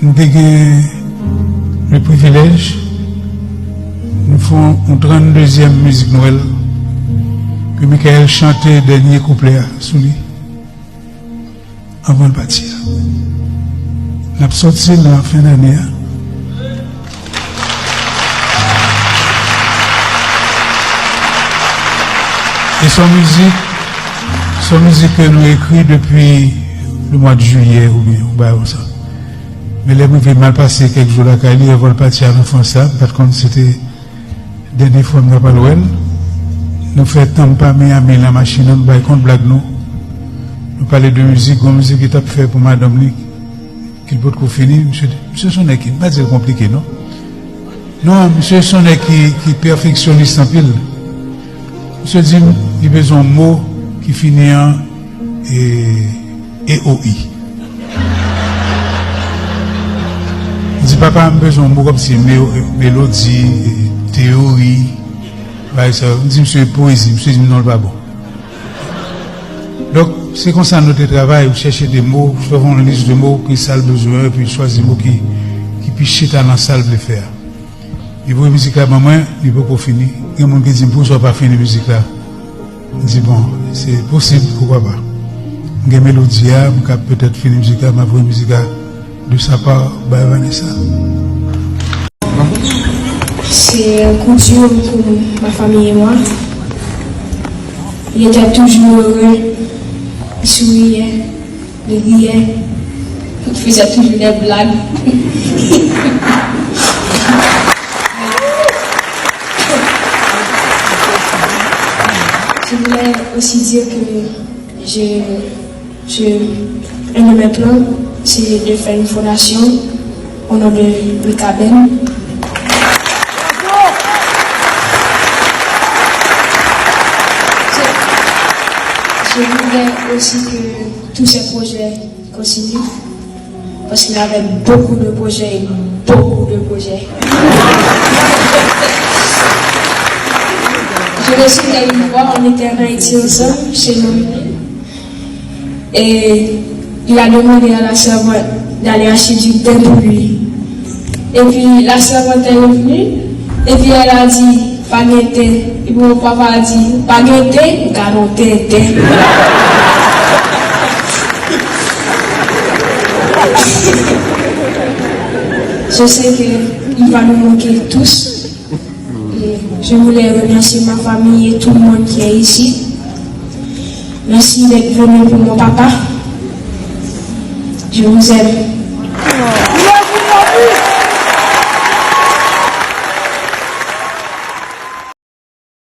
nous avons le privilège, nous faisons une 32e musique Noël, que Michael chantait dernier couplet sous lui, avant de partir. Nous avons sorti dans la fin d'année. Et son musique que nous écrit depuis le mois de juillet ou bien, ça. Mais les mouvements mal passé quelques jours à Cali, avant de partir à l'enfance, par contre, c'était dernière fois que nous avons parlé. Nous faisons pas Miami la machine, nous avons contre blague nous. Nous parlons de musique, une musique qui t'a fait pour Madame Nick, qui peut être fini. Monsieur Sonnet qui n'est pas très compliqué, non? Non, monsieur Sonnet qui perfectionniste en pile. Monsieur dit, il a besoin de mots qui finissent en EOI. Il dit, papa, a besoin de mots comme si mélodie, théorie. Il dit, monsieur, poésie. Monsieur dit, non, pas bon. Donc, c'est comme ça notre travail, vous cherchez des mots, vous faites une liste de mots qui ça le besoin, puis choisir des mots qui pichent dans la salle de le faire. Il faut une musique là, maman, il faut pas finir. Il y a des gens qui disent, pourquoi pas finir la musique là? Je dis, bon, c'est possible, pourquoi pas? Il y a une mélodie, je peux peut-être finir la musique là, ma vraie musique là, de sa part, Vanessa. C'est un coup dur pour ma famille et moi. Il était toujours heureux, il souriait, il riait, il faisait toujours des blagues. Je voulais aussi dire que un de mes plans, c'est de faire une fondation au nom de Bricaben. Je voulais aussi que tous ces projets continuent, parce qu'il y avait beaucoup de projets. Je me souviens une fois, on était en Haïti ensemble, chez nous. Et il a demandé à la servante d'aller acheter du thé pour lui. Et puis la servante est revenue, et puis elle a dit, pas de thé. Et puis mon papa a dit, pas de thé, car on thé. Je sais qu'il va nous manquer tous. Et je voulais remercier ma famille et tout le monde qui est ici. Merci d'être venu pour mon papa. Je vous aime.